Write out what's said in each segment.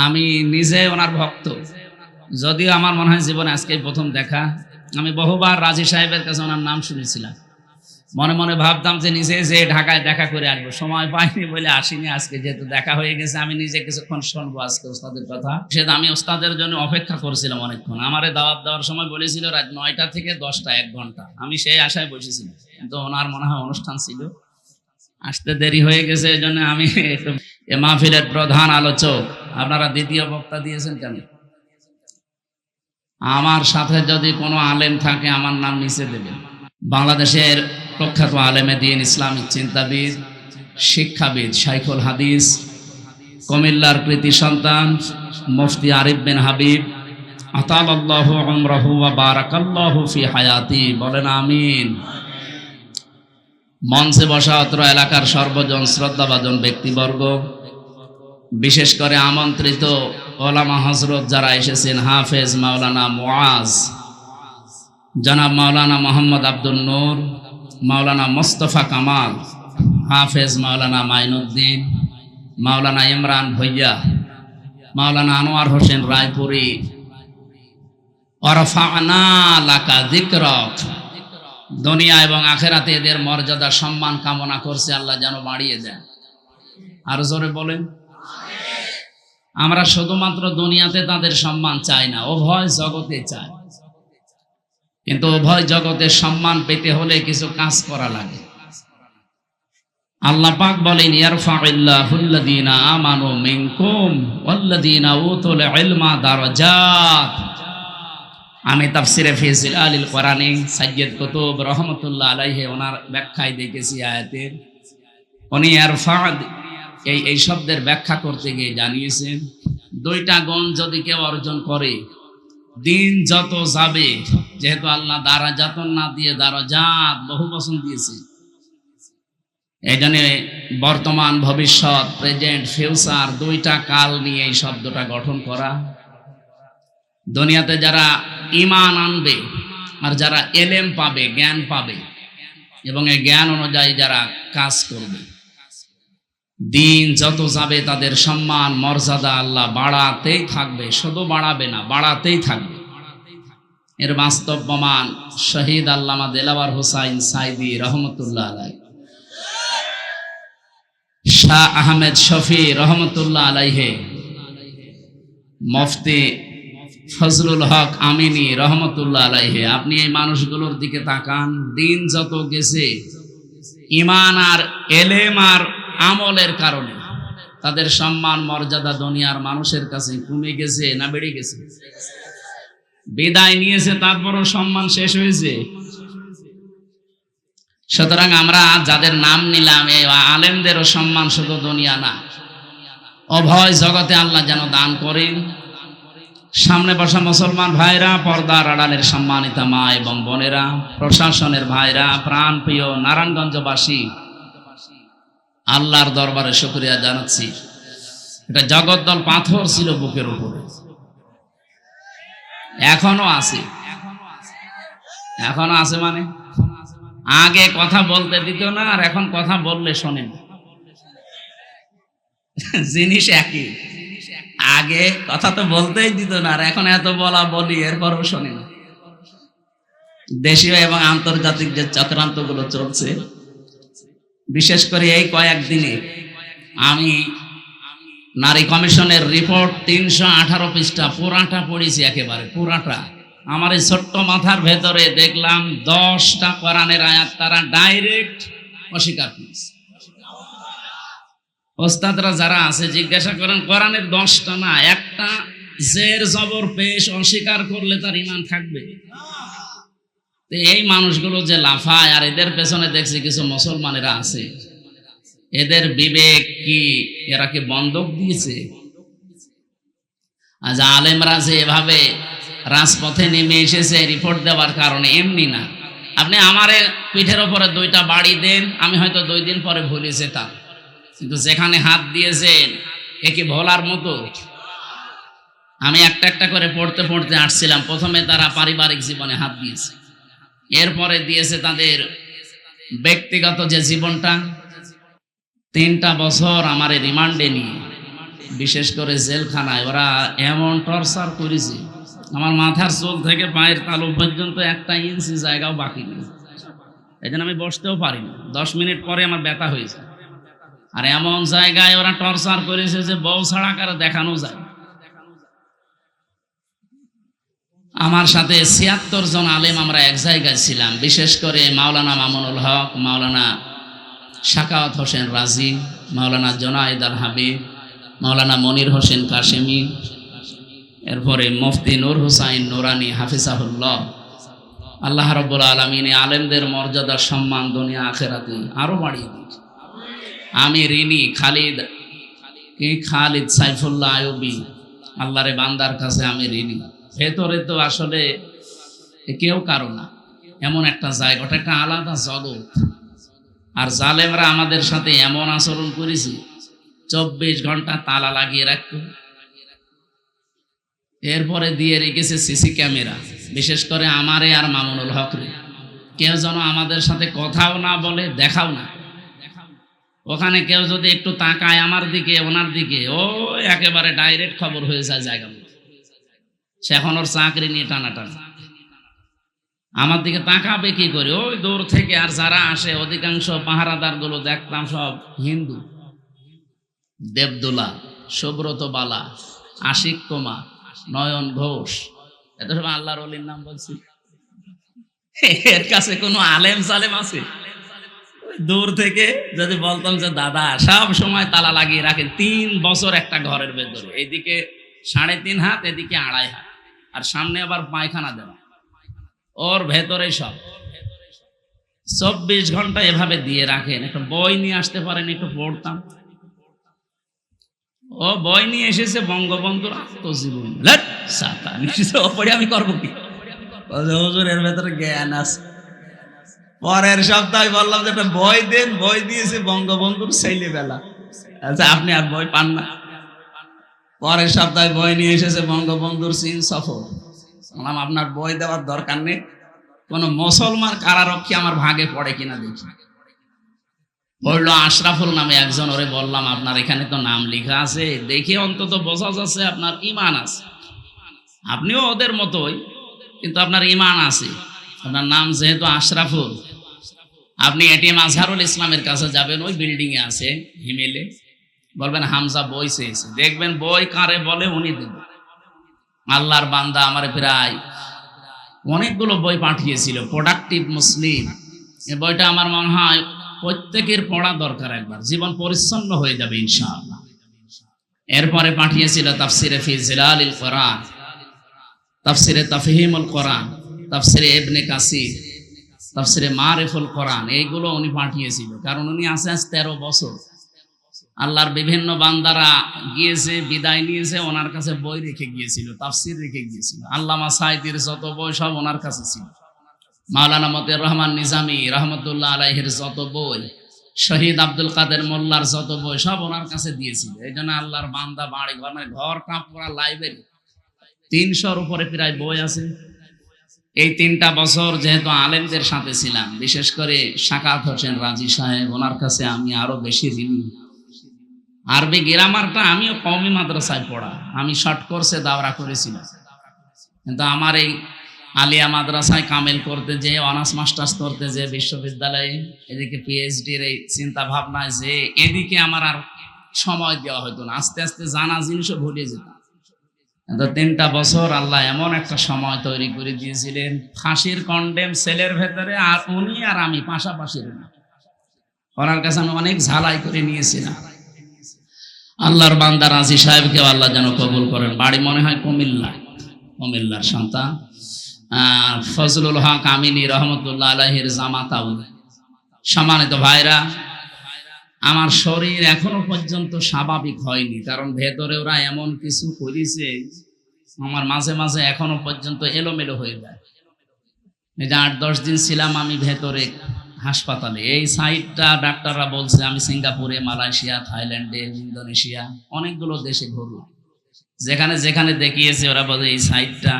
আমি নিজে ওনার ভক্ত, যদিও আমার মনে হয় জীবনে আজকেই প্রথম দেখা। আমি বহুবার রাজি সাহেবের কাছে ওনার নাম শুনেছিলাম, মনে মনে ভাবতাম যে নিজে যে ঢাকায় দেখা করে আসবো, সময় পাইনি বলে আসিনি। আজকে যেহেতু দেখা হয়ে গেছে, আমি নিজে কিছুক্ষণ শুনবো আজকে ওস্তাদের কথা। সেটা আমি ওস্তাদের জন্য অপেক্ষা করছিলাম অনেকক্ষণ। আমারে দাওয়াত দেওয়ার সময় বলেছিল রাত 9টা থেকে 10টা, 1 ঘন্টা। আমি সেই আশায় বসেছিলাম, কিন্তু ওনার মনে হয় অনুষ্ঠান ছিল, আসতে দেরি হয়ে গেছে। এই জন্য আমি একটু এ মাহফিলের প্রধান আলোচক, আপনারা দ্বিতীয় বক্তা দিয়েছেন কেন? আমার সাথে যদি কোনো আলেম থাকে আমার নাম নিচে দেবেন। বাংলাদেশের প্রখ্যাত আলেমে দ্বীন, ইসলামিক চিন্তাবিদ, শিক্ষাবিদ, শাইখুল হাদিস, কুমিল্লার কৃতি সন্তান মুফতি আরিফ বিন হাবিব, আতালাল্লাহু উমরাহু ওয়া বারাকাল্লাহু ফি হায়াতি, বলেন আমিন। মঞ্চে বসা অত্র এলাকার সর্বজন শ্রদ্ধাভাজন ব্যক্তিবর্গ, বিশেষ করে আমন্ত্রিত ওলামা হযরত যারা এসেছেন, হাফেজ মাওলানা মুআজ, জনাব মাওলানা মোহাম্মদ আব্দুল নূর, মাওলানা মোস্তফা কামাল, হাফেজ মাওলানা মাইনুদ্দিন, মাওলানা ইমরান ভুইয়া, মাওলানা আনোয়ার হোসেন রায়পুরি, ওয়ারফা'না লাকা যিকরাক, দুনিয়া এবং আখিরাতে এদের মর্যাদা সম্মান কামনা করছে, আল্লাহ যেন বাড়িয়ে দেন। আর জোরে বলেন আমিন। আমরা শুধুমাত্র দুনিয়াতে তাদের সম্মান চাই না, উভয় জগতে চাই। কিন্তু উভয় জগতে সম্মান পেতে হলে কিছু কাজ করা লাগে। আল্লাহ পাক বলেন, ইয়ারফা'ইল্লাহুল্লাযীনা আমানু মিনকুম ওয়াল্লাযীনা উতুল ইলমা দারাজাত। আমি তাফসিরে ফি জিলালিল কোরআনে সাইয়্যিদ কুতুব রহমাতুল্লাহ আলাইহি ওনার ব্যাখ্যায় দেখেছি আয়াতের, উনি ইয়ারফা এই শব্দের ব্যাখ্যা করতে গিয়ে জানিয়েছেন, দুইটা গুণ যদি কেউ অর্জন করে, দিন যত যাবে, যেহেতু আল্লাহ দারাজাতুন না দিয়ে দারাজাত বহু বচন দিয়েছে, এই জন্য বর্তমান, ভবিষ্যৎ, প্রেজেন্ট, ফিউচার দুইটা কাল নিয়ে এই শব্দটা গঠন করা। দুনিয়াতে যারা ঈমান আনবে আর যারা এলেম পাবে, জ্ঞান পাবে, এবং এই জ্ঞান অনুযায়ী যারা কাজ করবে, দিন যত যাবে তাদের সম্মান মর্যাদা আল্লাহ বাড়াতেই থাকবে, শুধু বাড়াবে না, বাড়াতেই থাকবে। এর বাস্তব প্রমাণ শহীদ আল্লামা দেলাওয়ার হোসাইন সাইদি রহমতুল্লাহ আলাইহি, শাহ আহমেদ শফি রহমতুল্লাহ আলাইহি, মুফতি ফজলুল হক আমিনী রহমতুল্লাহ আলাইহি। আপনি এই মানুষগুলোর দিকে তাকান, দিন যত গেছে, ঈমান আর এলেম আর আমলের কারণে তাদের সম্মান মর্যাদা দুনিয়ার মানুষের কাছে কমে গেছে না বেড়ে গেছে? বিদায় নিয়েছে, তারপরও সম্মান শেষ হয়েছে। সুতরাং আমরা যাদের নাম নিলাম, এই আলেমদেরও সম্মান শুধু দুনিয়া না, উভয় জগতে আল্লাহ যেন দান করেন। সামনে বসা মুসলমান ভাইরা, পর্দার আড়ালের সম্মানিতা মা এবং বোনেরা, প্রশাসনের ভাইরা, প্রাণ প্রিয় নারায়ণগঞ্জবাসী, আল্লাহর দরবারে শুকরিয়া জানাচ্ছি। এটা জগদ্দল পাথর ছিল বুকের উপরে, এখনো আছে। এখনো আছে মানে আগে কথা বলতে দিত না, আর এখন কথা বললে শোনেন, জিনিস একই। আগে কথা তো বলতেই দিত না, আর এখন এত বলা বলি, এরপরও শোনেন। দেশীয় এবং আন্তর্জাতিক যে চক্রান্তগুলো চলছে, বিশেষ করে এই কয়েকদিনে আমি নারী কমিশনের রিপোর্ট 318 পৃষ্ঠা পুরাটা পড়েছি, একেবারে পুরাটা। আমার এই ছোট্ট মাথার ভেতরে দেখলাম 10টা কোরআনের আয়াত তারা ডাইরেক্ট অস্বীকার করেছে। ওস্তাদরা যারা আছে জিজ্ঞাসা করেন, কোরআনের 10টা না, একটা জের জবর পেশ অস্বীকার করলে তার ঈমান থাকবে? এই মানুষগুলো যে লাফায়, আর এদের পেছনে দেখছি কিছু মুসলমানেরা আছে, এদের বিবেক কি, এরা কি বন্ধক দিয়েছে? আজ আলেমরা যে এভাবে রাজপথে নেমে এসেছে রিপোর্ট দেওয়ার কারণে, এমনি না। আপনি আমারে পিঠের ওপরে 2টা বাড়ি দেন, আমি হয়তো 2 দিন পরে ভুলে যেতাম, কিন্তু যেখানে হাত দিয়েছেন এ কি ভোলার মতো? আমি একটা একটা করে পড়তে পড়তে আসছিলাম। প্রথমে তারা পারিবারিক জীবনে হাত দিয়েছে, এরপরে দিয়েছে তাদের ব্যক্তিগত যে জীবনটা। 3টা বছর আমার রিমান্ডে নিয়ে বিশেষ করে জেলখানায় ওরা এমন টর্চার করেছে, আমার মাথার চুল থেকে পায়ের তালু পর্যন্ত 1 ইঞ্চি জায়গাও বাকি নেই। এই জন্য আমি বসতেও পারি না, 10 মিনিট পরে আমার ব্যথা হয়েছে। আর এমন জায়গায় ওরা টর্চার করেছে যে বউ ছাড়া কারো দেখানো যায়। আমার সাথে 76 জন আলেম আমরা এক জায়গায় ছিলাম, বিশেষ করে মাওলানা মামুনুল হক, মাওলানা শাকাওয়াত হোসেন রাজি, মাওলানা জোনায়েদ আল হাবিব, মাওলানা মনির হোসেন কাশেমি, এরপরে মুফতি নূর হুসাইন নুরানি হাফিজাহুল্লাহ। আল্লাহ রাব্বুল আলামিন আলেমদের মর্যাদা সম্মান দুনিয়া আখিরাতে আরো বাড়িয়ে দিয়েছে। আমি ঋণী খালিদ সাইফুল্লাহ আইয়ুবী, আল্লাহরে বান্দার কাছে আমি ঋণী। ভেতরে তো আসলে কেউ কারো না, এমন একটা জায়গা, ওটা একটা আলাদা জগৎ। আর জালেমরা আমাদের সাথে এমন আচরণ করেছে, 24 ঘন্টা তালা লাগিয়ে রাখতো, এরপরে দিয়ে রেখেছে সিসি ক্যামেরা, বিশেষ করে আমারে আর মামুনুল হকরে। কেউ যেন আমাদের সাথে কথাও না বলে, দেখাও না। ওখানে কেউ যদি একটু তাকায় আমার দিকে ওনার দিকে, ও একেবারে ডাইরেক্ট খবর হয়ে যায় জায়গা মতো। সে এখন ওর চাকরি নিয়ে টানাটানি, আমার দিকে তাকাবে কি করে ওই দূর থেকে। আর যারা আসে অধিকাংশ পাহারাদার গুলো দেখতাম সব হিন্দু, দেবদুলা, সুব্রত বালা, আশিক কুমার, নয়ন ঘোষ, এত সব আল্লাহর ওলির নাম বলছি। এর কাছে কোনো আলেম সালেম আছে? দূর থেকে যদি বলতাম যে দাদা সব সময় তালা লাগিয়ে রাখেন, 3 বছর একটা ঘরের ভেতরে, এদিকে 3.5 হাত, এদিকে 2.5 হাত, আর সামনে আবার পায়খানা দেওয়া, ওর ভেতরে সব 24 ঘন্টা এভাবে দিয়ে রাখেন। একটা বই নিয়ে আসতে পারেন, একটু পড়তাম। ও বই নিয়ে এসেছে বঙ্গবন্ধুর আত্মজীবনী, পড়ে আমি করবো কি? হুজুর এর ভেতরে জ্ঞান আছে। পরের সপ্তাহে বললাম যে একটা বই দেন, বই দিয়েছে বঙ্গবন্ধুর ছেলেবেলা। আচ্ছা আপনি আর বই পান না? পরের সপ্তাহে বই নিয়ে এসেছে বঙ্গবন্ধুর চীন সফর। বললাম আপনার বই দেওয়ার দরকার নেই, কোন মুসলমান কারারক্ষী আমার ভাগে পড়ে কিনা দেখি। বললো আশরাফুল নামে একজন, ওরে বললাম আপনার এখানে তো নাম লেখা আছে, দেখে অন্তত বোঝা যাচ্ছে আপনার ঈমান আছে, আপনিও ওদের মতোই, কিন্তু আপনার ঈমান আছে। আপনার নাম যেহেতু আশরাফুল, আপনি এটিএম আজহারুল ইসলামের কাছে যাবেন, ওই বিল্ডিং এ আছে হিমেলে, বলবেন হামজা বই চেয়েছে, দেখবেন বই কারে বলে উনি দেবেন। আল্লাহর বান্দা আমার প্রায় অনেকগুলো বই পাঠিয়েছিল, প্রোডাক্টিভ মুসলিম। এই বইটা আমার মনে হয় প্রত্যেকের পড়া দরকার, একবার জীবন পরিচ্ছন্ন হয়ে যাবে ইনশাআল্লাহ। এরপরে পাঠিয়েছিল তাফসিরে ফি জিলালিল কোরআন, তাফসিরে তাফহিমুল কোরআন, তাফসিরে ইবনে কাসির, তাফসিরে মারিফুল কোরআন, এইগুলো উনি পাঠিয়েছিল। কারণ উনি আছে আজ 13 বছর, আল্লাহর বিভিন্ন বান্দারা গিয়েছে, বিদায় নিয়েছে, ওনার কাছে বই রেখে গিয়েছিল, তাফসির রেখে গিয়েছিল। আল্লামা সাঈদীর যত বই সব ওনার কাছে ছিল, মাওলানা মতিউর রহমান নিজামী রহমতুল্লাহ আলাইহির যত বই, শহীদ আব্দুল কাদের মোল্লার যত বই সব ওনার কাছে দিয়েছিল। এই জন্য আল্লাহর বান্দা বাড়ি ঘর, মানে ঘর কাপড়া লাইব্রেরি 300-র উপরে প্রায় বই আছে। এই 3টা বছর যেহেতু আলেমদের সাথে ছিলাম, বিশেষ করে শাকাওয়াত হোসেন রাজি সাহেব, ওনার কাছে আমি আরো বেশি ঋণী। আরবি গ্রামারটা আমিও কওমি মাদ্রাসায় পড়া, আমি শর্ট কোর্সে দাওরা করেছিলাম, কিন্তু আমার এই আলিয়া মাদ্রাসায় কামেল করতে যে, অনার্স মাস্টার্স করতে যে, বিশ্ববিদ্যালয়ে এদিকে পিএইচডির এই চিন্তা ভাবনায় যে, এদিকে আমার আর সময় দেওয়া হতো না, আস্তে আস্তে জানা জিনিসও ভুলে যেতাম। কিন্তু 3টা বছর আল্লাহ এমন একটা সময় তৈরি করে দিয়েছিলেন, ফাঁসির কন্ডেম সেলের ভেতরে, আর উনি আর আমি পাশাপাশি ওনার কাছে আমি অনেক ঝালাই করে নিয়েছিলাম। আল্লাহর বান্দা রাজি সাহেবকেও আল্লাহ যেন কবুল করেন। বাড়ি মনে হয় কুমিল্লার সন্তান, ফজলুল হক আমিনী রহমতুল্লাহ আলাইহির জামাতাউল। সম্মানিত ভাইরা, আমার শরীর এখনো পর্যন্ত স্বাভাবিক হয়নি, কারণ ভেতরে ওরা এমন কিছু করেছে, আমার মাঝে মাঝে এখনো পর্যন্ত এলোমেলো হয়ে যায়। এই যে 8-10 দিন ছিলাম আমি ভেতরে হাসপাতালে, এই সাইটটা ডাক্তাররা বলছে, আমি সিঙ্গাপুরে, মালয়েশিয়া, থাইল্যান্ডে, ইন্দোনেশিয়া অনেকগুলো দেশে ঘুরলাম, যেখানে যেখানে দেখিয়েছে ওরা বলে এই সাইটটা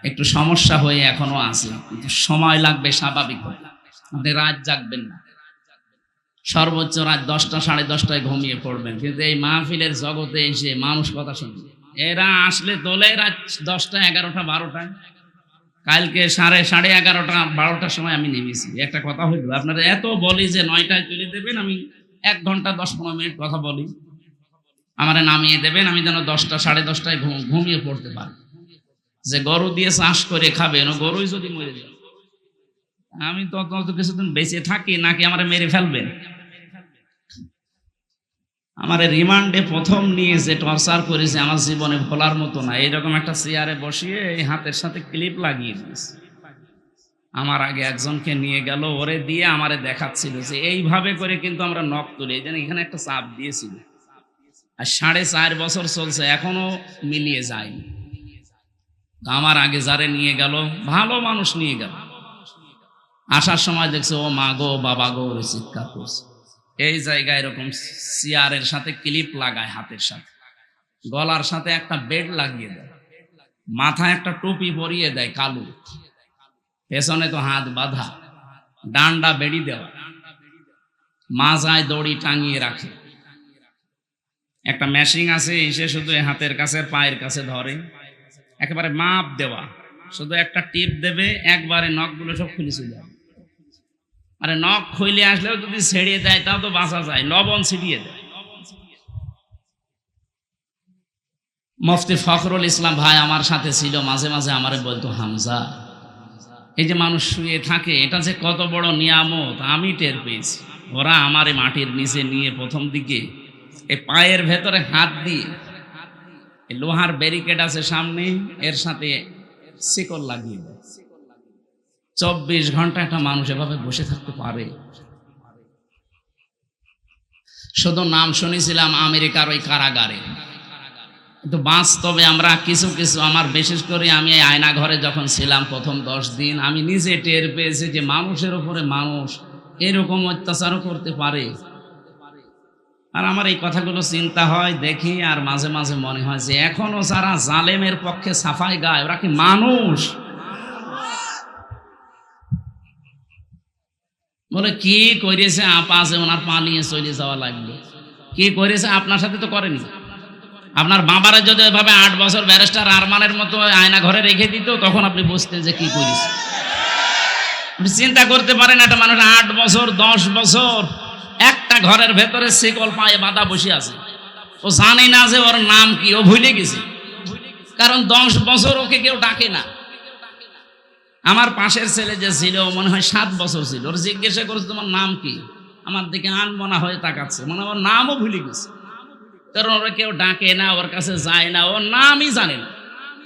একটু সমস্যা হয়ে এখনো আছে, কিন্তু সময় লাগবে স্বাভাবিক হতে, আপনি রাত জাগবেন না, সর্বোচ্চ রাত 10টা 10:30টায় ঘুমিয়ে পড়বেন, কিন্তু এই মাহফিলের জগতে এসে মানুষ কথা শুনবে। এরা আসলে তোলে রাত 10টা 11টা 12টায়। কালকে 11:30 12টার সময় আমি নেমেছি। একটা কথা হইল, আপনারা এত বলি যে 9টায় তুলে দেবেন, আমি 1 ঘন্টা 10-15 মিনিট কথা বলি, আমারে নামিয়ে দেবেন, আমি যেন 10টা 10:30টায় ঘুমিয়ে পড়তে পারি। যে গরু দিয়ে চাষ করে খাবেন, ও গরুই যদি মরে যায়, আমি তত কিছুদিন বেঁচে থাকি নাকি আমারে মেরে ফেলবেন? আমার রিমান্ডে প্রথম নিয়ে যে টর্চার করেছে আমার জীবনে ভোলার মতো না। এইরকম একটা চেয়ারে বসিয়ে এই হাতের সাথে ক্লিপ লাগিয়ে দিয়েছে। আমার আগে একজনকে নিয়ে গেল, ওরে দিয়ে আমারে দেখাচ্ছিল যে এইভাবে করে কিন্তু আমরা নখ তুলি, এই জন্য এখানে একটা চাপ দিয়েছিল। আর 4.5 বছর চলছে, এখনো মিলিয়ে যায়নি। আমার আগে যারে নিয়ে গেল, ভালো মানুষ নিয়ে গেল, আসার সময় দেখছে ও মা গো বাবা গো ওরে চিৎকার করছে। এই জায়গায় এরকম চেয়ারের সাথে ক্লিপ লাগায়, হাতের সাথে, গলার সাথে একটা বেড লাগিয়ে দেয়, মাথায় একটা টুপি পরিয়ে দেয় কালো, পেছনে তো হাত বাঁধা, ডান্ডা বেড়ি দেওয়া, মাজায় দড়ি টাঙিয়ে রাখে, একটা মেশিন আছে, এসে শুধু হাতের কাছে পায়ের কাছে ধরে, একেবারে মাপ দেওয়া, শুধু একটা টিপ দেবে, একবারে নখগুলো সব খুলে চলে যাবে। আরে নখ খুলে আসলেও যদি ছেড়িয়ে দেয় তাও তো বাঁচা যায়, লবণ ছিটিয়ে দেয়। মুফতি ফখরুল ইসলাম ভাই আমার সাথে ছিল, মাঝে মাঝে আমারে বলতো, হামজা এই যে মানুষ শুয়ে থাকে, এটা যে কত বড় নিয়ামত আমি টের পেয়েছি। ওরা আমারে মাটির নিচে নিয়ে প্রথম দিকে এই পায়ের ভেতরে হাত দিয়ে, লোহার ব্যারিকেড আছে সামনে, এর সাথে শিকল লাগিয়ে দেয়। 24 ঘন্টা একটা মানুষ এভাবে বসে থাকতে পারে? শুধু নাম শুনেছিলাম আমেরিকার ওই কারাগারে, কিন্তু বাস্তবে আমরা কিছু কিছু, আমার বিশেষ করে আমি এই আয়না ঘরে যখন ছিলাম প্রথম 10 দিন, আমি নিজে টের পেয়েছি যে মানুষের উপরে মানুষ এরকম অত্যাচারও করতে পারে। আর আমার এই কথাগুলো চিন্তা হয়, দেখি, আর মাঝে মাঝে মনে হয় যে এখনো যারা জালেমের পক্ষে সাফাই গায়, ওরা কি মানুষ? বলে কি করেছে আপা, আছে ওনার পালিয়ে চলে যাওয়া লাগবে। কি করেছে আপনার সাথে তো করেনি। আপনার বাবারা যদি এভাবে 8 বছর ব্যারিস্টার আরমানের মতো আয়না ঘরে রেখে দিত, তখন আপনি বুঝতেন যে কি করেছে। আপনি চিন্তা করতে পারেন, একটা মানুষ 8 বছর 10 বছর একটা ঘরের ভেতরে শিকল পায়ে বাঁধা বসে আছে, ও জানে না যে ওর নাম কি, ও ভুলে গেছে, কারণ 10 বছর ওকে কেউ ডাকে না। আমার পাশের ছেলে যে ছিল, মনে হয় 7 বছর ছিল, ওর জিজ্ঞাসা করেছে তোমার নাম কি, আমার দিকে আনমনা হয়ে তাকাচ্ছে, মনে হয় ওর নামও ভুলে গেছে, কারণ ওরা কেউ ডাকে না, ওর কাছে যায় না, ওর নামই জানে না।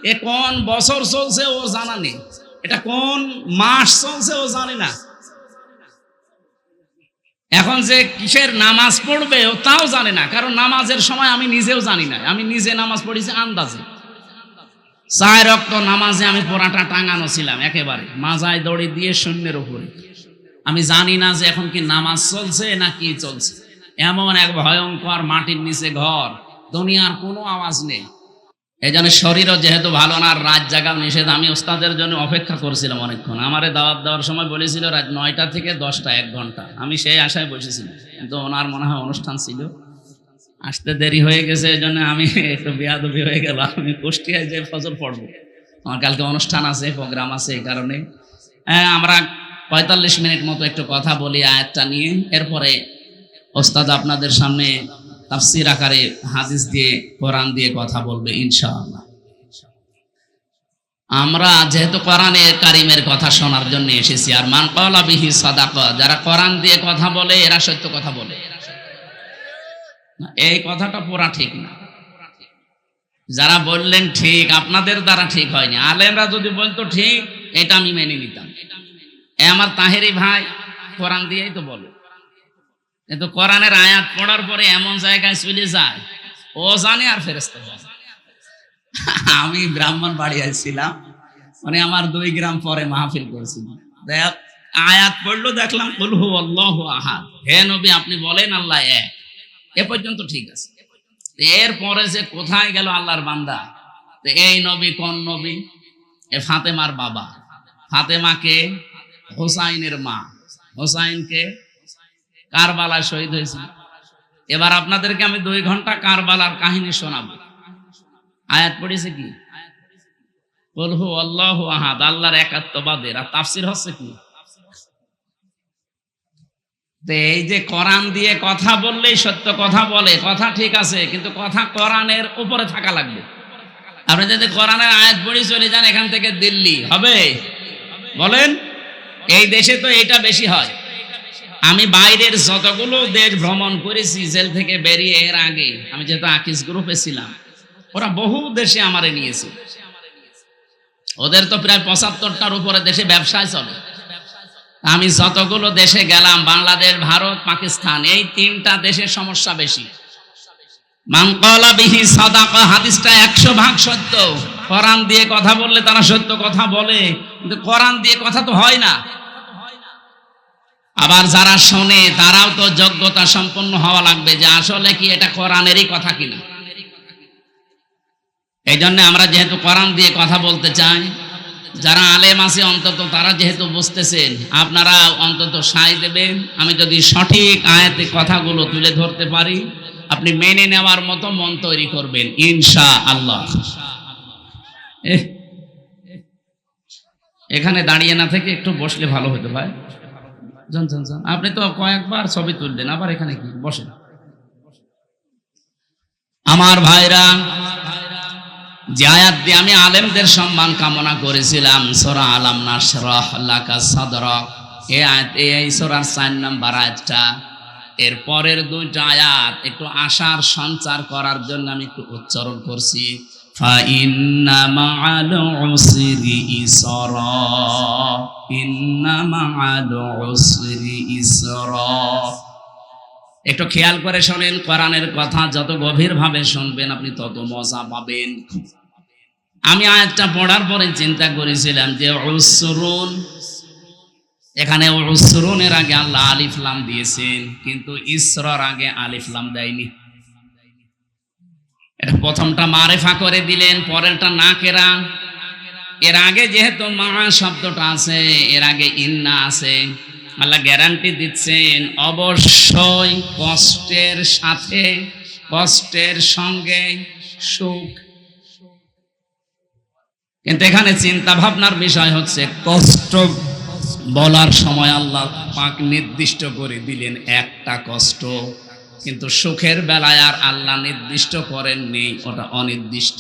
এ কোন বছর চলছে ও জানা নেই, এটা কোন মাস চলছে ও জানে না, এখন যে কিসের নামাজ পড়বে ও তাও জানে না, কারণ নামাজের সময় আমি নিজেও জানি না। আমি নিজে নামাজ পড়েছি আন্দাজে, 4 ওয়াক্ত নামাজে আমি পড়াটা টাঙানো ছিলাম একেবারে মাজায় দড়ি দিয়ে শূন্যের উপরে। আমি জানি না যে এখন কি নামাজ চলছে না কি চলছে। এমন এক ভয়ঙ্কর মাটির নিচে ঘর, দুনিয়ার কোনো আওয়াজ নেই। এই জন্য শরীরও যেহেতু ভালো না, রাত জাগা নিষেধ। আমি ওস্তাদের জন্য অপেক্ষা করছিলাম অনেকক্ষণ। আমারে দাওয়াত দেওয়ার সময় বলেছিল রাত 9টা থেকে 10টা 1 ঘন্টা। আমি সেই আশায় বসেছিলাম, কিন্তু ওনার মনে হয় অনুষ্ঠান ছিল, আসতে দেরি হয়ে গেছে। এই জন্য আমি একটু বেয়াদবি হয়ে গেল, আমি কুষ্টিয়ায় যে ফজর পড়বো, আমার কালকে অনুষ্ঠান আছে, প্রোগ্রাম আছে, এই কারণে আমরা 45 মিনিট মতো একটু কথা বলি আয়াতটা নিয়ে। এরপরে ওস্তাদ আপনাদের সামনে তাফসীর আকারে হাদিস দিয়ে, কোরআন দিয়ে কথা বলবে ইনশাআল্লাহ। আমরা যেহেতু কোরআনে কারিমের কথা শোনার জন্য এসেছি, আর মান ক্বালা বিহি সাদাকা, যারা কোরআন দিয়ে কথা বলে এরা সত্য কথা বলে, এই কথাটা পুরা ঠিক না। যারা বললেন ঠিক, আপনাদের দ্বারা ঠিক হয়নি। আলেমরা যদি বলতো ঠিক, এটা আমি মেনে নিতাম। আমার তাহেরি ভাই কোরআন দিয়েই তো বলে, কিন্তু কোরআনের আয়াত পড়ার পরে এমন জায়গায় চলে যায়, ও জানে আর ফেরেশতা জানে। আমি ব্রাহ্মণবাড়িয়ায় ছিলাম, মানে আমার 2 গ্রাম পরে মাহফিল করেছিলাম। আয়াত পড়লো, দেখলাম কুল হুয়াল্লাহু আহাদ, হে নবী আপনি বলেন আল্লাহ এক, এ পর্যন্ত ঠিক আছে। এরপরে যে কোথায় গেল আল্লাহর বান্দা। এই নবী কোন নবী? এ ফাতেমার বাবা। ফাতেমাকে হোসাইনের মা, হোসাইনকে কারবালায় শহীদ হয়েছে। এবার আপনাদেরকে আমি 2 ঘন্টা কারবালার কাহিনী শোনাবো। আয়াত পড়েছে কি? কুল হু আল্লাহু আহাদ, আল্লাহর একাত্মবাদের। আর তাফসীর হচ্ছে কি? তো এই যে কোরআন দিয়ে কথা বললেই সত্য কথা বলে, কথা ঠিক আছে, কিন্তু কথা কোরআনের উপরে থাকা লাগবে। আপনি যদি কোরআনের আয়াত পড়ে চলে যান এখান থেকে দিল্লি, হবে? বলেন, এই দেশে তো এটা বেশি হয়। আমি বাইরের যতগুলো দেশ ভ্রমণ করেছি জেল থেকে বেরিয়ে, এর আগে আমি যেহেতু আকিস গ্রুপে ছিলাম, ওরা বহু দেশে আমারে নিয়েছে। ওদের তো প্রায় 75টার উপরে দেশে ব্যবসায় চলে। আমি যতগুলো দেশে গেলাম, বাংলাদেশ, ভারত, পাকিস্তান, এই 3টা দেশের সমস্যা বেশি। মান ক্বালা বিহি সাদাকা, হাদিসটা 100% সত্য। কোরআন দিয়ে কথা বললে তারা সত্য কথা বলে, কিন্তু কোরআন দিয়ে কথা তো হয় না। আবার যারা শোনে তারাও তো যোগ্যতা সম্পন্ন হওয়া লাগবে যে আসলে কি এটা কোরআনেরই কথা কিনা। এই জন্য আমরা যেহেতু কোরআন দিয়ে কথা বলতে চাই, যারা আলেম আছে অন্তত তারা যেহেতু বুঝতেছেন, আপনারা অন্তত সায় দেবেন। আমি যদি সঠিক আয়াতে কথাগুলো তুলে ধরতে পারি, আপনি মেনে নেওয়ার মতো মন তৈরি করবেন ইনশাআল্লাহ। এখানে দাঁড়িয়ে না থেকে একটু বসলে ভালো হতো ভাই। আপনি তো কয়েকবার ছবি তুললেন, আবার এখানে কি বসেন। আমার ভাইরা, যে আয়াত দিয়ে আমি আলেমদের সম্মান কামনা করেছিলাম, সূরা আলাম নাশরাহ লাকা সাদরাক, এই সূরার 4 নম্বর আয়াতটা, এর পরের 2টা আয়াত একটু আশার সঞ্চার করার জন্য আমি একটু উচ্চারণ করছি। ফা ইন্না মাআল উসরি ইসরা, ইন্না মাআল উসরি ইসরা। একটু খেয়াল করে শোনেন, কোরআনের কথা যত গভীর ভাবে শুনবেন আপনি তত মজা পাবেন। আমি আয়াতটা পড়ার পরে চিন্তা করেছিলাম যে উসরুন, এখানে উসরুনের আগে আল্লাহ আলিফ লাম দিয়েছেন, কিন্তু ইসরার আগে আলিফ লাম দেয়নি। এটা প্রথমটা মারেফা করে দিলেন, পরেরটা নাকেরা। এর আগে যেহেতু মা শব্দটা আছে, এর আগে ইন্না আছে। আল্লাহ গ্যারান্টি দিচ্ছেন অবশ্যই কষ্টের সাথে, কষ্টের সঙ্গে সুখ। কিন্তু এখানে চিন্তা ভাবনার বিষয় হচ্ছে, কষ্ট বলার সময় আল্লাহ পাক নির্দিষ্ট করে দিলেন একটা কষ্ট, কিন্তু সুখের বেলায় আর আল্লাহ নির্দিষ্ট করেননি, ওটা অনির্দিষ্ট।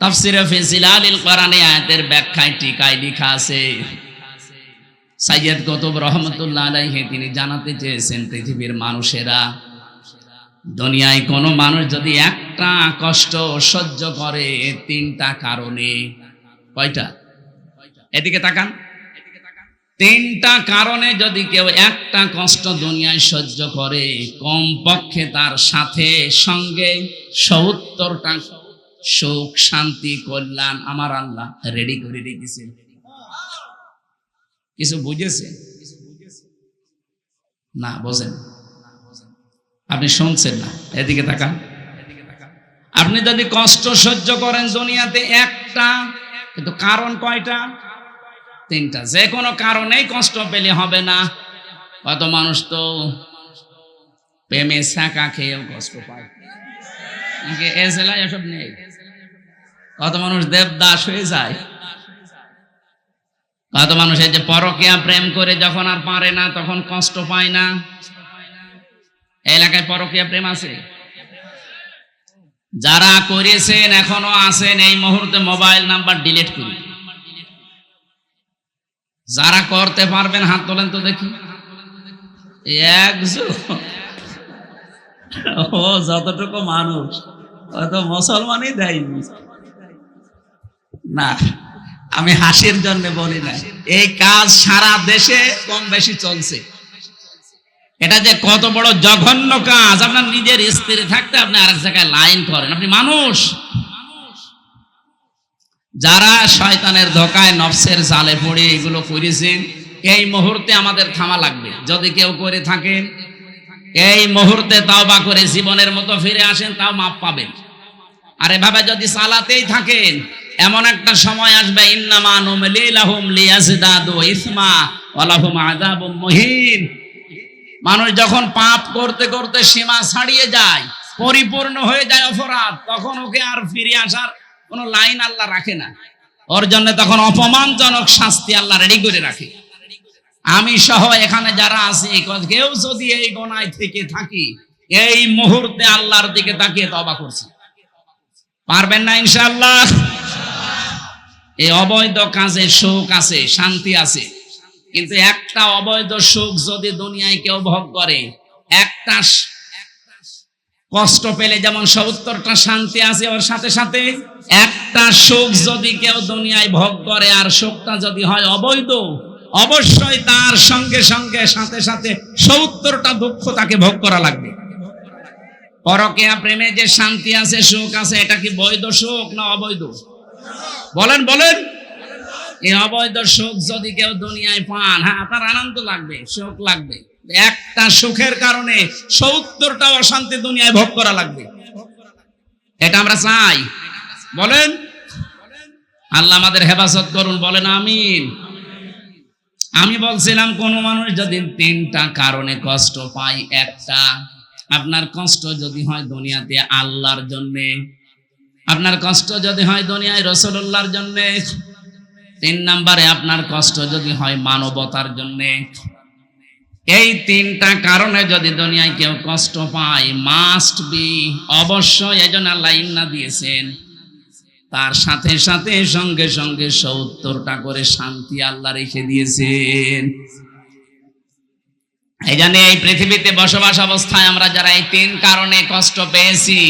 তাফসীরে ফি জিলালিল কোরআনে আয়াতের ব্যাখ্যায় টিকায় লেখা আছে, সাইয়্যিদ কুতুব রহমাতুল্লাহ আলাইহি তিনি জানাতে চেয়েছেন, পৃথিবীর মানুষেরা, দুনিয়ায় কোনো মানুষ যদি একটা কষ্ট সহ্য করে 3টা কারণে, কয়টা? এদিকে তাকান। 3টা কারণে যদি কেউ একটা কষ্ট দুনিয়ায় সহ্য করে, কমপক্ষে তার সাথে সঙ্গে 70টা সুখ, শান্তি, কল্যাণ আমার আল্লাহ রেডি করে রেখেছেন। কিছু বুঝেছেন না? বোঝেন? আপনি শুনছেন না? এদিকে তাকান। আপনি যদি কষ্ট সহ্য করেন দুনিয়াতে একটা, কিন্তু কারণ কয়টা? 3টা। যে কোনো কারণেই কষ্ট পেলে হবে না। কত মানুষ তো প্রেমে ছাকা খেয়েও কষ্ট পায়, নাকি এ জেলায় এসব নেই? কত মানুষ দেবদাস হয়ে যায়। কত মানুষ এই যে পরকীয়া প্রেম করে যখন আর পারে না তখন কষ্ট পায় না। এলাকায় পরকীয়া প্রেম আছে? যারা করেছেন এখনো আছেন, এই মুহূর্তে মোবাইল নাম্বার ডিলিট করুন। যারা করতে পারবেন হাত তোলেন তো দেখি। ও যতটুকু মানুষ অত মুসলমানই দেয়নি না, আমি হাসির জন্য বলি না। এই কাজ সারা দেশে কম বেশি চলছে। এটা যে কত বড় জঘন্য কাজ! আপনার নিজের স্ত্রী থাকতে আপনি আরেক জায়গায় লাইন করেন। আপনি মানুষ। যারা শয়তানের ধোকায় নফসের জালে পড়ে এগুলো করেছেন, এই মুহূর্তে আমাদের থামা লাগবে। যদি কেউ করে থাকেন এই মুহূর্তে তাওবা করে জীবনের মতো ফিরে আসেন, তাও মাপ পাবেন। আর এভাবে যদি চালাতেই থাকেন, এমন একটা সময় আসবে, ইন্নামা নুমলি লাহুম লিয়াজদাদু ইসমা ওয়া লাহুম আযাবুম মুহিন। মানুষ যখন পাপ করতে করতে সীমা ছাড়িয়ে যায়, পরিপূর্ণ হয়ে যায় অপরাধ, তখন ওকে আর ফিরে আসার কোনো লাইন আল্লাহ রাখে না। ওর জন্য তখন অপমানজনক শাস্তি আল্লাহ রেডি করে রাখে। আমি সহ এখানে যারা আছি, কেউ যদি এই গোনায় থেকে থাকি, এই মুহূর্তে আল্লাহর দিকে তাকিয়ে তওবা করছি, পারবেন না ইনশাআল্লাহ? এই অবৈধ কাজে সুখ আছে, শান্তি আছে, কিন্তু একটা অবৈধ সুখ যদি দুনিয়ায় কেউ ভোগ করে, একটা কষ্ট পেলে যেমন ৭০টা শান্তি আছে, ওর সাথে সাথে একটা সুখ যদি কেউ দুনিয়ায় ভোগ করে আর সুখটা যদি হয় অবৈধ, অবশ্যই তার সঙ্গে সঙ্গে সাথে সাথে ৭০টা দুঃখ তাকে ভোগ করা লাগবে। পরকীয়া প্রেমে যে শান্তি আছে, সুখ আছে, এটা কি বৈধ সুখ না অবৈধ? বলেন বলেন। এই অবৈধ সুখ যদি কেউ দুনিয়ায় পান, হ্যাঁ আপনার আনন্দ লাগবে, সুখ লাগবে, একটা সুখের কারণে ৭০টা অশান্তি দুনিয়ায় ভোগ করা লাগবে। এটা আমরা চাই? বলেন। আল্লাহ আমাদের হেফাজত করুন, বলেন আমিন। আমি বলছিলাম, কোন মানুষ যদি ৩টা কারণে কষ্ট পায়, একটা, আপনার কষ্ট যদি হয় দুনিয়াতে আল্লাহর জন্যে, আপনার কষ্ট যদি হয় দুনিয়ায় রাসূলুল্লাহর জন্যে, ৩ নম্বরে আপনার কষ্ট যদি হয় মানবতার জন্যে। এই 3টা কারণে যদি দুনিয়ায় কেউ কষ্ট পায়, মাস্ট বি, অবশ্যই, এজন্য আল্লাহ ইন্না দিয়েছেন, তার সাথে সাথে সঙ্গে সঙ্গে ৭০টা করে শান্তি আল্লাহ রেখে দিয়েছেন। এই জন্য এই পৃথিবীতে বসবাস অবস্থায় আমরা যারা এই 3 কারণে কষ্ট পেয়েছি,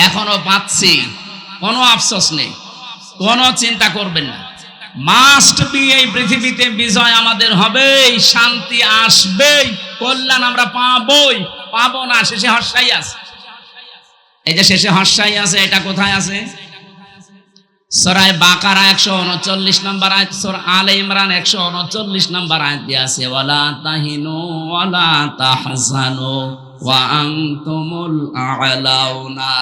এখনো পাচ্ছি, কোনো আফসোস নেই, কোনো চিন্তা করবেন না। মাস্ট বি, এই পৃথিবীতে বিজয় আমাদের হবেই, শান্তি আসবেই, কল্যাণ আমরা পাবোই, পাবো না শেষে হর্ষাই আছে। এই যে শেষে হর্ষাই আছে, এটা কোথায় আছে? সূরা বাকারা 139 নম্বর আয়াত, সূরা আলে ইমরান 139 নম্বর আয়াত দিয়ে আছে, ওয়ালা তাহিনু ওয়ালা তাহজানু ওয়া আনতুমুল আ'লাউনা।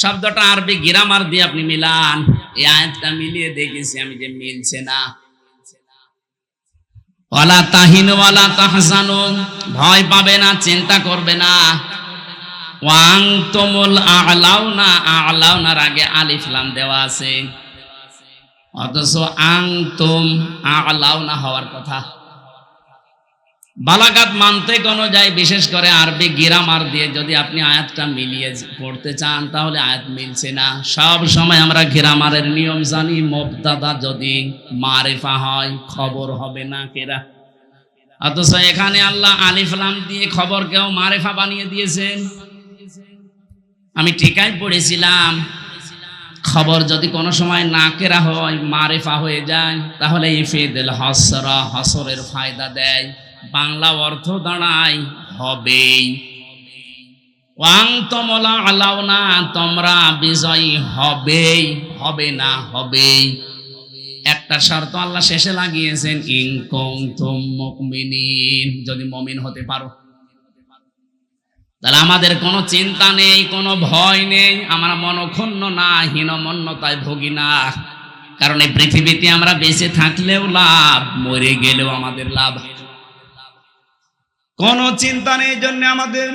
শব্দটা আরবি গ্রামার দিয়ে আপনি মিলান, এই আয়াতটা মিলিয়ে দেখেছি আমি যে মিলছে না। ওয়ালা তাহিনু ওয়ালা তাহজানু, ভয় পাবে না, চিন্তা করবে না। ওয়া আনতুমুল আ'লাউনা, আ'লাউনার আগে আলিফ লাম দেওয়া আছে, অথচ আনতুম আ'লাউনা হওয়ার কথা। বালাগাত মানতিক অনুযায়ী, বিশেষ করে আরবি গ্রামার দিয়ে যদি আপনি আয়াতটা মিলিয়ে পড়তে চান, তাহলে আয়াত মিলছে না। সব সময় আমরা গ্রামারের নিয়ম জানি, মুবতাদা যদি মারিফা হয় খবর হবে না কেরা, অথচ এখানে আল্লাহ আলিফ লাম দিয়ে খবরকেও মারিফা বানিয়ে দিয়েছেন। আমি ঠিকাই পড়েছিলাম, খবর যদি কোনো সময় নাকেরা হয়, মারিফা হয়ে যায়, তাহলে ইফিদুল হাসরা, হাসরের ফায়দা দেয়, বাংলা অর্থ দাঁড়ায় হবেই। ওয়ানতুমুল আ'লাউনা, তোমরা বিজয়ী হবেই, হবে না হবেই। একটা শর্ত আল্লাহ শেষে লাগিয়েছেন, ইন কুনতুম মুমিনিন, যদি মুমিন হতে পারো। তাহলে আমাদের কোনো চিন্তা নেই, কোনো ভয় নেই, আমরা মনক্ষুণ্ণ না, হীনমন্যতায় ভুগি না। কারণ এই পৃথিবীতে আমরা বেঁচে থাকলেও লাভ, মরে গেলেও আমাদের লাভ, কোনো চিন্তা নেই। জন্য আমাদের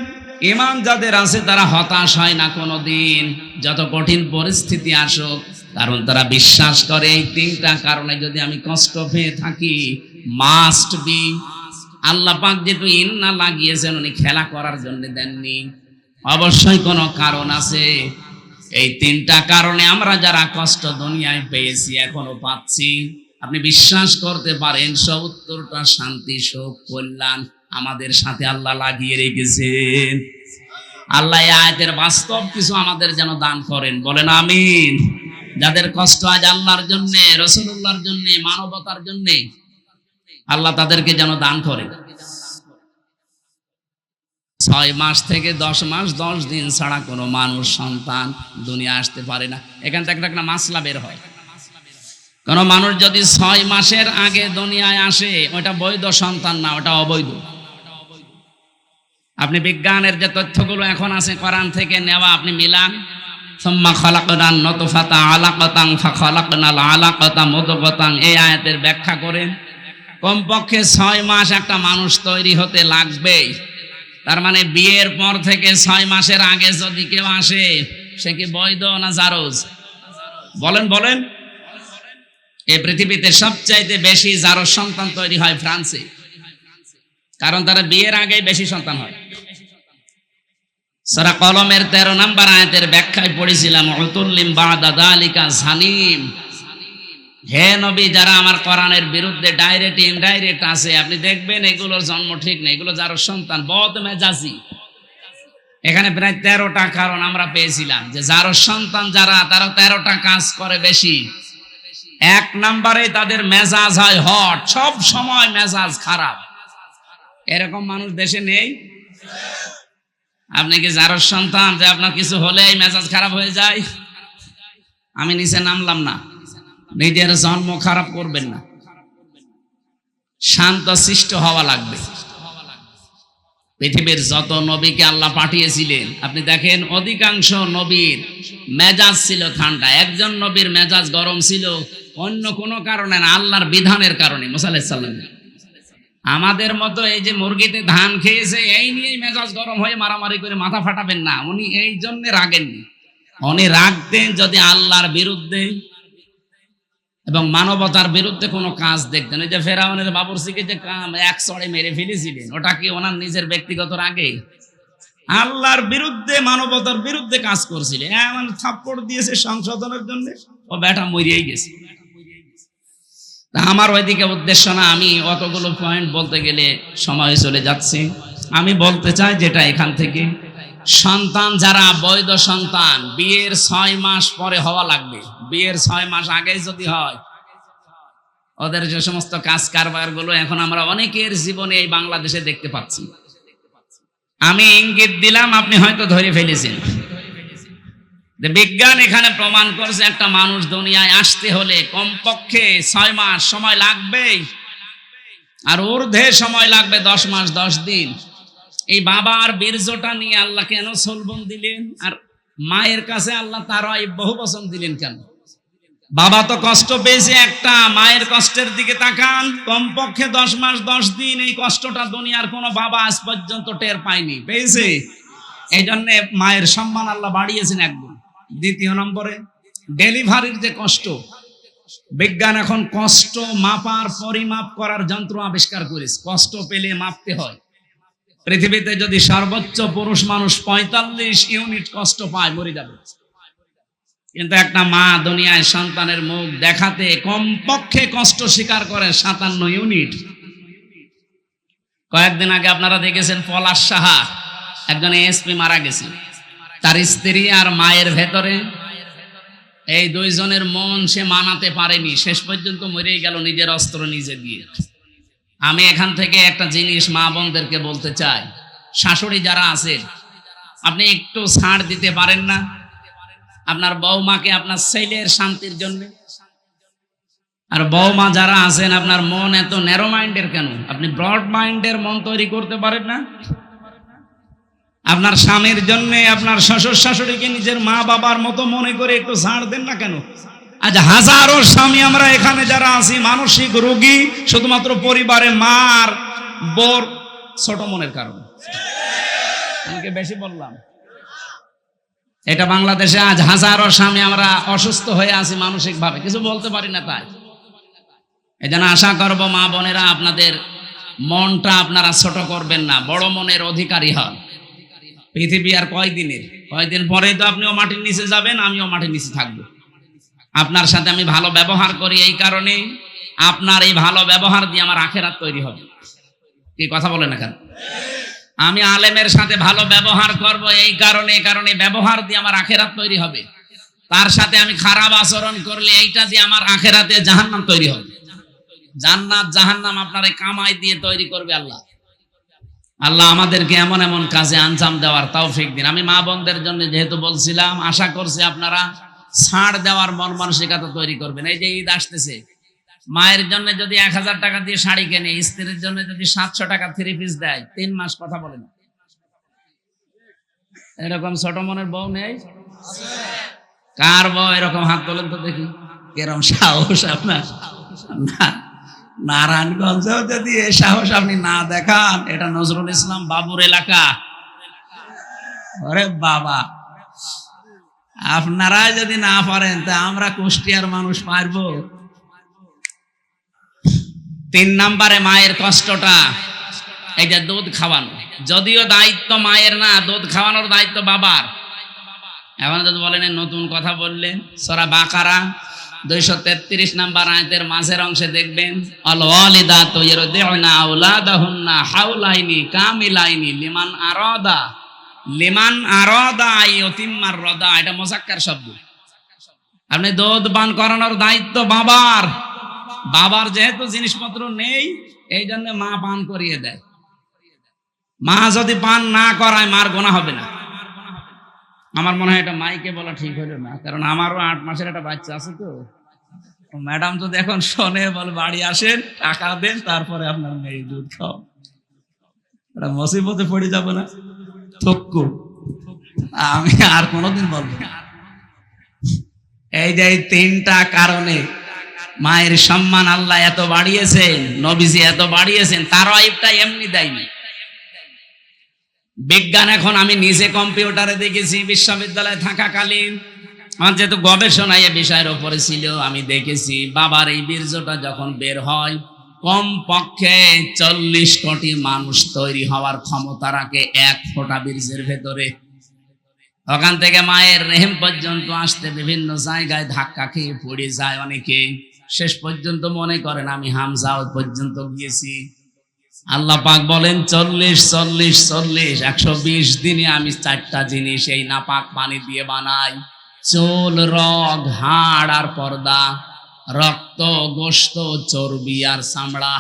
ঈমান যাদের আছে তারা হতাশ হয় না কোনোদিন, যত কঠিন পরিস্থিতি আসুক, কারণ তারা বিশ্বাস করে এই 3টা কারণে যদি আমি কষ্ট পেয়ে থাকি, মাস্ট বি, আল্লাহ পাক যেহেতু ইন্না লাগিয়েছেন, উনি খেলা করার জন্য দেননি, অবশ্যই কোনো কারণ আছে। এই 3টা কারণে আমরা যারা কষ্ট দুনিয়ায় পেয়েছি, এখনো পাচ্ছি, আপনি বিশ্বাস করতে পারেন ৭০টা শান্তি, সুখ, কল্যাণ আমাদের সাথে আল্লাহ লাগিয়ে রেখেছেন। আল্লাহ এই আয়াতের বাস্তব কিছু আমাদের যেন দান করেন, বলেন আমিন। যাদের কষ্ট আজ আল্লাহর জন্য, রাসূলুল্লাহর জন্য, মানবতার জন্য, আল্লাহ তাদেরকে যেন দান করেন। 6 মাস থেকে 10 মাস 10 দিন ছাড়া কোনো মানুষ সন্তান দুনিয়া আসতে পারে না। এখান থেকে একটা মাসলা বের হয়, কোন মানুষ যদি 6 মাসের আগে দুনিয়ায় আসে, ওটা বৈধ সন্তান না, ওটা অবৈধ। আপনি বিজ্ঞানের যে তথ্যগুলো এখন আছে কোরআন থেকে নেওয়া, আপনি মিলান, সুম্মা খালাকনান নুতফাতা আলাকাতান ফাখালাকনাল আলাকাতা মুদগাতান, এই আয়াতের ব্যাখ্যা করেন, কমপক্ষে 6 মাস একটা মানুষ তৈরি হতে লাগবেই। তার মানে বিয়ের পর থেকে 6 মাসের আগে যদি কেউ আসে, সে কি বৈধ না জারজ? বলেন বলেন। এই পৃথিবীতে সবচাইতে বেশি জারজ সন্তান তৈরি হয় ফ্রান্সে, কারণ তারা বিয়ের আগেই বেশি সন্তান হয়। সূরা কলমের 13 নম্বর আয়াতের ব্যাখ্যায় পড়েছিলাম, উতুল্লিম বাদা যালিকা জানিম। হে নবী, যারা আমার কোরআনের বিরুদ্ধে ডাইরেক্ট ইনডাইরেক্ট আছে, আপনি দেখবেন এগুলোর জন্ম ঠিক নেই, এগুলো যার সন্তান বদ মেজাজি। এখানে প্রায় 13টা কারণ আমরা পেয়েছিলাম যে যার সন্তান যারা, তারা 13টা কাজ করে বেশি। 1 নম্বরে তাদের মেজাজ হয় হট, সব সময় মেজাজ খারাপ। এরকম মানুষ দেশে নেই? আপনি কি যার সন্তান যে আপনার কিছু হলেই মেজাজ খারাপ হয়ে যায়? আমি নিচে নামলাম না, নিজের জন্ম খারাপ করবেন না, শান্ত শিষ্ট হওয়া লাগবে। পৃথিবীর যত নবীকে আল্লাহ পাঠিয়েছিলেন, আপনি দেখেন অধিকাংশ নবীর মেজাজ ছিল ঠান্ডা। একজন নবীর মেজাজ গরম ছিল অন্য কোনো কারণে না, আল্লাহর বিধানের কারণে। মুসা আলাইহিস সালাম আমাদের মতো এই যে মুরগিতে ধান খেয়েছে এই নিয়েই মেজাজ গরম হয়ে মারামারি করে মাথা ফাটাবেন না। উনি এই জন্য রাগেননি, উনি রাগতেন যদি আল্লাহর বিরুদ্ধে এবং মানবতার বিরুদ্ধে কোনো কাজ দেখতেন। এই যে ফেরাউনের বাবুরচিকে যে এক চড়ে মেরে ফেলেছিলেন, ওটা কি ওনার নিজের ব্যক্তিগত রাগে? আল্লাহর বিরুদ্ধে, মানবতার বিরুদ্ধে কাজ করছিলেন। এমন থাপ্পড় দিয়েছে সংশোধনের জন্য, ও বেটা মরিয়েই গেছে। আমার ওইদিকে উদ্দেশ্য না, আমি অতগুলো পয়েন্ট বলতে গেলে সময় চলে যাচ্ছে। আমি বলতে চাই যেটা এখান থেকে, সন্তান যারা বৈধ সন্তান, বিয়ের 6 মাস পরে হওয়া লাগবে। বিয়ের 6 মাস আগে যদি হয়, ওদের যে সমস্ত কাজ কারবার গুলো এখন আমরা অনেকের জীবনে এই বাংলাদেশে দেখতে পাচ্ছি। আমি ইঙ্গিত দিলাম, আপনি হয়তো ধরে ফেলেছেন। বিজ্ঞান এখানে প্রমাণ করছে একটা মানুষ দুনিয়ায় আসতে হলে কমপক্ষে 6 মাস সময় লাগবেই, আর ঊর্ধ্বে সময় লাগবে 10 মাস 10 দিন। এই বাবার বীর্যটা নিয়ে আল্লাহ কেন সলবন দিলেন, আর মায়ের কাছে আল্লাহ তারা বহু বচন দিলেন কেন? বাবা তো কষ্ট পেয়েছে একটা, মায়ের কষ্টের দিকে তাকান। কমপক্ষে 10 মাস 10 দিন এই কষ্টটা দুনিয়ার কোনো বাবা আজ পর্যন্ত টের পায়নি, পেয়েছে? এই জন্য মায়ের সম্মান আল্লাহ বাড়িয়েছেন একদম। দ্বিতীয় নম্বরে, ডেলিভারির যে কষ্ট, বিজ্ঞান এখন কষ্ট মাপার, পরিমাপ করার যন্ত্র আবিষ্কার করেছে। কষ্ট পেলে মাপতে হয়। পৃথিবীতে যদি সর্বোচ্চ পুরুষ মানুষ 45 ইউনিট কষ্ট পায়, মরে যাবে। কিন্তু একটা মা দুনিয়ায় সন্তানের মুখ দেখাতে কমপক্ষে কষ্ট স্বীকার করে 57 ইউনিট। কয়েকদিন আগে আপনারা দেখেছেন পলাশ সাহা, একজন এসপি মারা গেছে। তার স্ত্রী আর মায়ের ভেতরে এই দুইজনের মন সে মানাতে পারেনি, শেষ পর্যন্ত মরেই গেল নিজের অস্ত্র নিজে দিয়ে। আমি এখান থেকে একটা জিনিস মা বোনদেরকে বলতে চাই, শাশুড়ি যারা আছেন, আপনি একটু ছাড় দিতে পারেন না আপনার বৌমাকে আপনার ছেলের শান্তির জন্য? আর বৌমা যারা আছেন, আপনার মন এত ন্যারো মাইন্ডের কেন? আপনি ব্রড মাইন্ডের মন তৈরি করতে পারেন না? আপনার স্বামীর জন্য, আপনার শ্বশুর শাশুড়িকে নিজের মা বাবার মতো মনে করে একটু ছাড় দেন না কেন? আজ হাজারো স্বামী আমরা এখানে যারা আছি মানসিক রোগী, শুধুমাত্র পরিবারে মার বোর ছোট মনের কারণে। আমাকে বেশি বললাম? এটা বাংলাদেশে আজ হাজারো স্বামী আমরা অসুস্থ হয়ে আছি মানসিক ভাবে, কিছু বলতে পারি না। তাই এই জন্য আশা করব মা বোনেরা, আপনাদের মনটা আপনারা ছোট করবেন না, বড় মনের অধিকারী হন। পৃথিবী আর কয়দিন পরেই তো আপনিও মাটির নিচে যাবেন, আমিও মাটির নিচে থাকবো। আপনার সাথে আমি ভালো ব্যবহার করি এই কারণে, আপনার এই ভালো ব্যবহার দিয়ে আমার আখেরাত তৈরি হবে। কি কথা বলেন না কেন? আমি আলেমের সাথে ভালো ব্যবহার করব এই কারণে ব্যবহার দিয়ে আমার আখেরাত তৈরি হবে। তার সাথে আমি খারাপ আচরণ করলে এইটা দিয়ে আমার আখেরাতে জাহান্নাম তৈরি হবে। জান্নাত জাহান্নাম আপনার এই কামাই দিয়ে তৈরি করবে আল্লাহ। আল্লাহ আমাদেরকে এমন এমন কাজে আঞ্জাম দেওয়ার তৌফিক দিন। আমি মা বোনদের জন্য যেহেতু বলছিলাম, আশা করছি আপনারা ছাড় দেওয়ার মন মানসিকতা তৈরি করবেন। এই যে ঈদ আসতেছে, মায়ের জন্য যদি 1000 টাকা দিয়ে শাড়ি কেনে, স্ত্রীর জন্য যদি 700 টাকা 3 পিস দেয়, 3 মাস কথা বলেন। এরকম ছোট মনের বউ নেই? কার বউ এরকম? হাত তোলেন তো দেখি, এরকম সাহস আপনার? না, নারায়ণগঞ্জেও যদি এই সাহস আপনি না দেখান, এটা নজরুল ইসলাম বাবুর এলাকা। ওরে বাবা, আপনারাই যদি না পারেন তা আমরা কুষ্টিয়ার মানুষ পারবো? 3 নম্বরে মায়ের কষ্টটা, এই যে দুধ খাওয়ানো, যদিও দায়িত্ব মায়ের না, দুধ খাওয়ানোর দায়িত্ব বাবার। এখন যদি বলেন নতুন কথা বললেন, সূরা বাকারা 233 নম্বর আয়াতের মাঝের অংশে দেখবেন, আল ওয়ালিদাতু ইরদিউনা আওলাদাহুন্না হাওলাইনি কামিলাইনি লিমান আরাদা আইয়ুতিম্মার রাদা। এটা মুযাক্কার শব্দ। আপনি দুধ পান করানোর দায়িত্ব বাবার। বাবার যেহেতু জিনিসপত্র নেই, এই জন্য মা পান করিয়ে দেয়। মা যদি পান না করায়, মার গুনাহ হবে না। আমার মনে হয় এটা মাইকে বলা ঠিক হলো না, কারণ আমারও 8 মাসের একটা বাচ্চা আছে। তো ম্যাডাম যদি এখন শোনে, বল বাড়ি আসেন, টাকা দেন, তারপরে আপনার মেয়ে দুধ খাও, এটা মুসিবতে পড়ে যাবো না? থক্কু, আমি আর কোনোদিন বলবো না। এই যে 3টা কারণে মায়ের সম্মান আল্লাহ এত বাড়িয়েছেন, নবীজি এত বাড়িয়েছেন, তার আইবটা এমনি দেয়নি। বিজ্ঞান এখন আমি নিজে কম্পিউটারে দেখেছি, বিশ্ববিদ্যালয়ে থাকাকালীন আমার যেহেতু গবেষণা এই বিষয়ের উপরে ছিল, আমি দেখেছি বাবার এই বীর্যটা যখন বের হয়, কম পক্ষে 40 কোটি মানুষ তৈরি হওয়ার ক্ষমতা রাখে 1 ফোঁটা বীর্যের ভেতরে। ওখান থেকে মায়ের রেহেম পর্যন্ত আসতে বিভিন্ন জায়গায় ধাক্কা খেয়ে পড়ে যায় অনেকে। শেষ পর্যন্ত মনে করেন আমি হামজা পর্যন্ত গিয়েছি। আল্লাহ পাক বলেন 120 দিনে আমি 4টা জিনিস এই নাপাক পানি দিয়ে বানাই: চুল, রগ, হাড় আর পর্দা, রক্ত, গোশত, চর্বি আর চামড়া।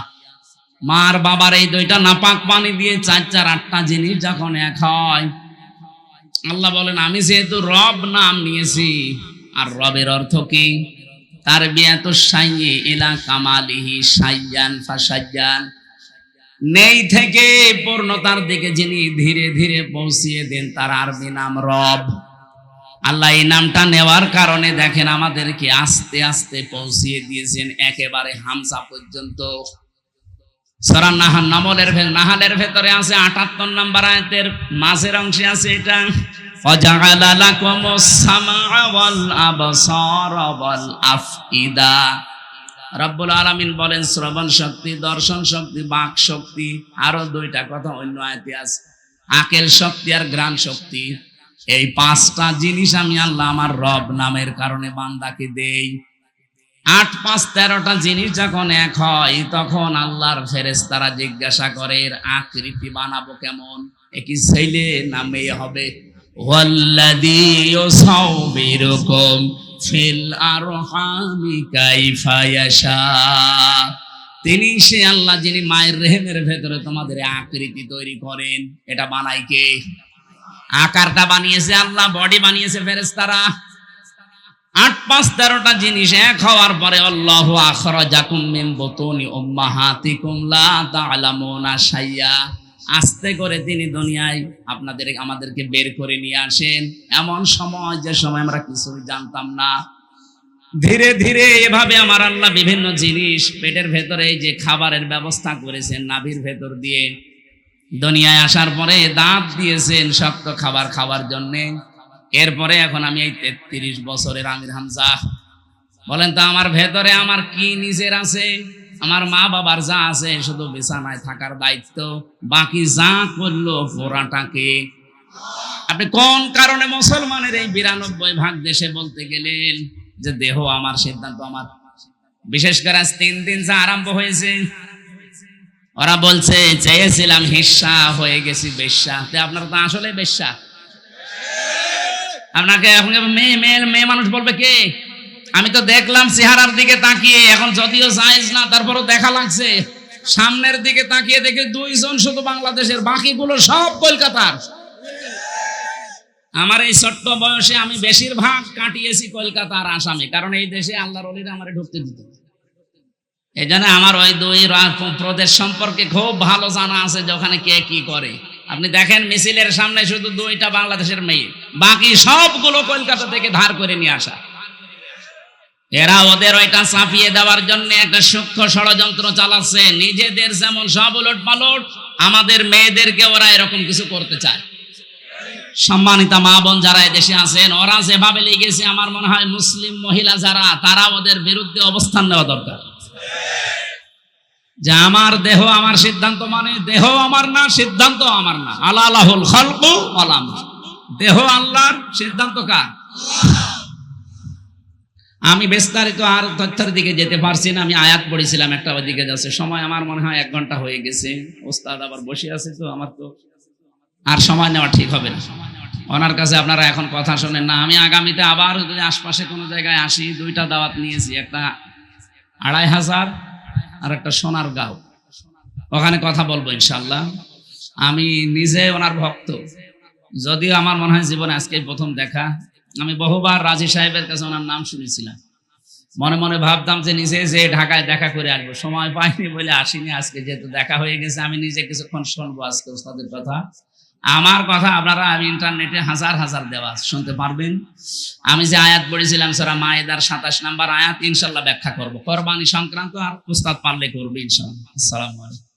মার বাবার এই 2টা নাপাক পানি দিয়ে 8টা জিনিস যখন এক হয়, আল্লাহ বলেন আমি যেহেতু রব নাম নিয়েছি। আর রবের অর্থ কি? তারবিয়াতু শাইয়্যি ইলা কামালিহি শাইয়ান ফাশাইয়ান, নেই থেকে পূর্ণতার দিকে যিনি ধীরে ধীরে পৌঁছিয়ে দেন, তার আরবি নাম রব। আল্লাহ এই নামটা নেওয়ার কারণে দেখেন আমাদেরকে আস্তে আস্তে পৌঁছিয়ে দিয়েছেন একেবারে হামজা পর্যন্ত। সূরা নাহালের ভেতরে আছে 78 নম্বর আয়াতের মাঝের অংশে আছে এটা, ওয়াজআলা লাকুমুস সামআ ওয়াল আবসারা ওয়াল আফইদা। রব্বুল আলামিন বলেন শ্রবণ শক্তি, দর্শন শক্তি, বাক শক্তি, আরো 2টা কথা অন্য আয়াতে আছে, আকেল শক্তি আর ঘ্রাণ শক্তি। এই 5টা জিনিস আমি আল্লাহ আমার রব নামের কারণে বান্দাকে দেই। 8, 5, 13টা জিনিস যখন এক হয়, তখন আল্লাহর ফেরেশতারা জিজ্ঞাসা করে এর আকৃতি বানাবো কেমন, এ কি ছেলে না মেয়ে হবে? ওয়াল্লাযী ইউসাউবিরুকুম ফিল আরহামি কাইফা ইয়াশা, তিনি সে আল্লাহ যিনি মায়ের রেহেমের ভেতরে তোমাদের আকৃতি তৈরি করেন। এটা বানাই কে? আকারটা বানিয়েছে আল্লাহ, বডি বানিয়েছে ফেরেশতারা। 8, 5, 13টা জিনিস এক হওয়ার পরে আল্লাহু আখরাজাকুম মিন বুতুনি উম্মাহাতিকুম লা তা'লামুনা শাইয়া, আস্তে করে তিনি দুনিয়ায় আমাদেরকে বের করে নিয়ে আসেন এমন সময়, যে সময় আমরা কিছুই জানতাম না। ধীরে ধীরে এভাবে আমার আল্লাহ বিভিন্ন জিনিস পেটের ভেতরে, এই যে খাবারের ব্যবস্থা করেছেন নাভির ভেতর দিয়ে, দুনিয়ায় আসার পরে দাঁত দিয়েছেন শক্ত খাবার খাওয়ার জন্যে। এরপরে এখন আমি এই 33 বছরের আমির হামজা। বলেন তো আমার ভেতরে আমার কি নিজের আছে? আমার মা বাবার যা আছে শুধু বিছানায় থাকার দায়িত্ব, বাকি যা করলো পুরাটাকে। আপনি কোন কারণে মুসলমানের এই 92% দেশে বলতে গেলেন যে দেহ আমার, সিদ্ধান্ত আমার? বিশেষ করে আজ 3 দিন যা আরম্ভ হয়েছে, ওরা বলছে চেয়েছিলাম হিস্সা, হয়ে গেছি বেশ্যা। আপনারা তো আসলে বেশ্যা। আপনাকে এখন মেয়ে মানুষ বলবে কে? আমি তো দেখলাম চেহারার দিকে তাকিয়ে, এখন যদিও জায়েজ না তারপরও দেখা লাগছে। সামনের দিকে তাকিয়ে দেখে 2 জন শুধু বাংলাদেশের, বাকিগুলো সব কলকাতার। আমার এই ছোট্ট বয়সে আমি বেশিরভাগ কাটিয়েছি কলকাতা আর আসামে, কারণ এই দেশে আল্লাহর ওলিরা আমারে ঢুকতে দিত। এই জন্য আমার ওই 2 প্রদেশ সম্পর্কে খুব ভালো জানা আছে যে ওখানে কে কি করে। আপনি দেখেন মিছিলের সামনে শুধু 2টা বাংলাদেশের মেয়ে, বাকি সবগুলো কলকাতা থেকে ধার করে নিয়ে আসা। এরা ওদের ওইটা চাপিয়ে দেওয়ার জন্য একটা সূক্ষ্ম ষড়যন্ত্র চালাচ্ছে। নিজেদের যেমন সব উলট পালট, আমাদের মেয়েদেরকে ওরা এরকম কিছু করতে চায়। সম্মানিতা মা বোন যারা এদেশে আছেন, ওরা যেভাবে লেগেছে, আমার মনে হয় মুসলিম মহিলা যারা, তারা ওদের বিরুদ্ধে অবস্থান নেওয়া দরকার। যে আমার দেহ আমার সিদ্ধান্ত, মানে দেহ আমার না, সিদ্ধান্ত আমার না। আলাহুল খালকু ওয়াল আমর, দেহ আল্লাহর, সিদ্ধান্ত কার? আমি বিস্তারিত আর তথ্যের দিকে যেতে পারছি না। আমি আয়াত পড়েছিলাম একটা, ওইদিকে যাচ্ছে সময়। আমার মনে হয় 1 ঘন্টা হয়ে গেছে। ওস্তাদ আবার বসে আছে, তো আমার তো আর সময় নেওয়া ঠিক হবে না। ওনার কাছে আপনারা এখন কথা শোনেন না। আমি আগামীতে আবার যদি আশপাশে কোনো জায়গায় আসি, 2টা দাওয়াত নিয়েছি, একটা 2500 আর একটা সোনারগাঁও, ওখানে কথা বলবো ইনশাল্লাহ। আমি নিজে ওনার ভক্ত, যদিও আমার মনে হয় জীবনে আজকেই প্রথম দেখা। আমি বহুবার রাজি সাহেবের কাছে ওনার নাম শুনেছিলাম, মনে মনে ভাবতাম যে নিজে যে ঢাকায় দেখা করে আসবো, সময় পাইনি বলে আসিনি। আজকে যেহেতু দেখা হয়ে গেছে, আমি নিজে কিছুক্ষণ শুনবো আজকে ওস্তাদের কথা। আমার কথা আপনারা, আমি ইন্টারনেটে হাজার হাজার দেওয়া শুনতে পারবেন। আমি যে আয়াত পড়েছিলাম সূরা মায়েদার 27 নম্বর আয়াত, ইনশাল্লাহ ব্যাখ্যা করবো। কোরবানি সংক্রান্ত, আর উস্তাদ পারলে করবে ইনশাল্লাহ। আসসালামু আলাইকুম।